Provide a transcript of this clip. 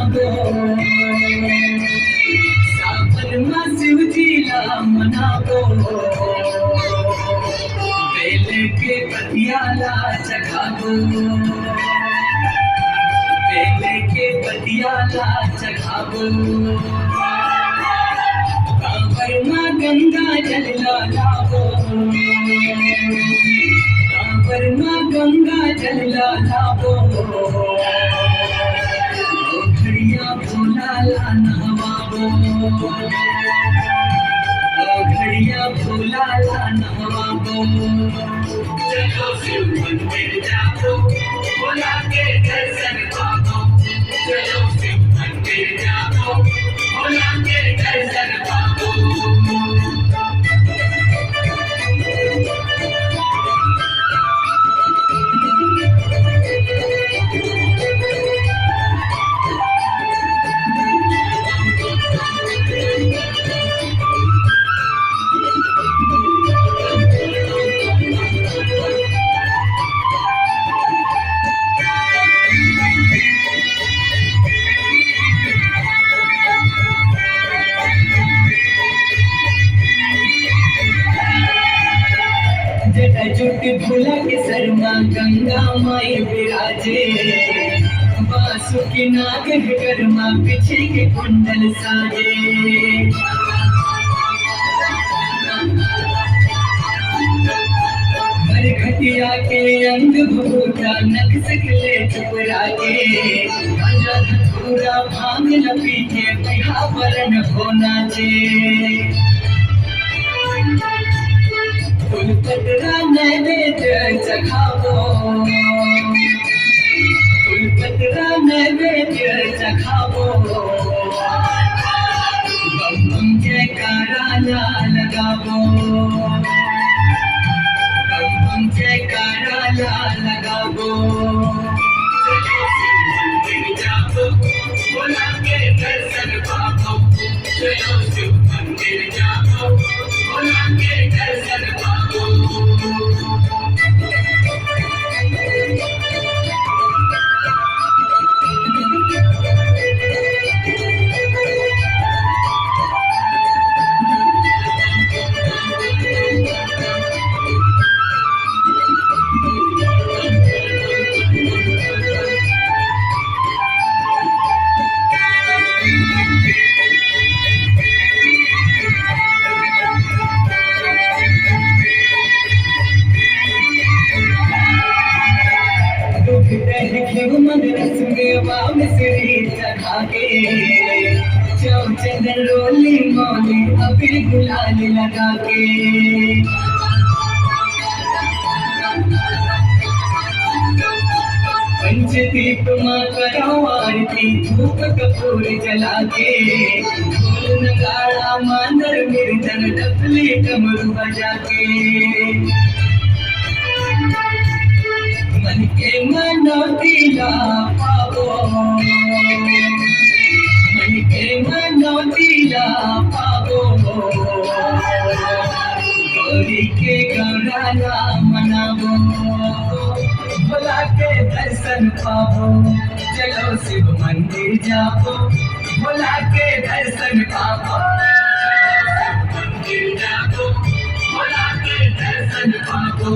मनावो सावन में शिवजीला मनावो बेले के पतियाला चढ़ावो बेले के पतियाला चढ़ावो कांवर में गंगा जल लावो कांवर में गंगा जल लावो घड़िया भोला ला नहवावो घड़िया भोला ला नहवावो चलो शिव मंदिर जाओ भोला के दर्शन पाओ चलो शिव मंदिर जाओ भोला के दर्शन पाओ जटाजुट भोला के शर्मा गंगा माई विराजे बासुकी नाग गरमा पीछे के कुंडल साजे घटिया के अंग भूता नख सकले चुपरा के पूरा भांग लपीटे पहिया वरण होना चे फुलपतरा नैवेद्य चखावो फुलपतरा नैवेद्य चखावो बम बम जयकारा लगावो बम बम जयकारा लगावो चलो शिव मंदिर जाओ भोला के दर्शन पाओ चलो शिव मंदिर जाओ भोला के दर्शन पाओ चंदन रोली मौली अबीर गुलाल लगा के पंचदीप माँ करो आरती धूप कपूर जला के ढोल नगाड़ा मांदर मृदंग डफली डमरू बजा के मन के मनौती ला पावो मन के मनौती ला पावो गौरी के गौराला मनावो भोला के दर्शन पावो चलो शिव मंदिर जाओ भोला के दर्शन पावो शिव मंदिर जाओ भोला के दर्शन पावो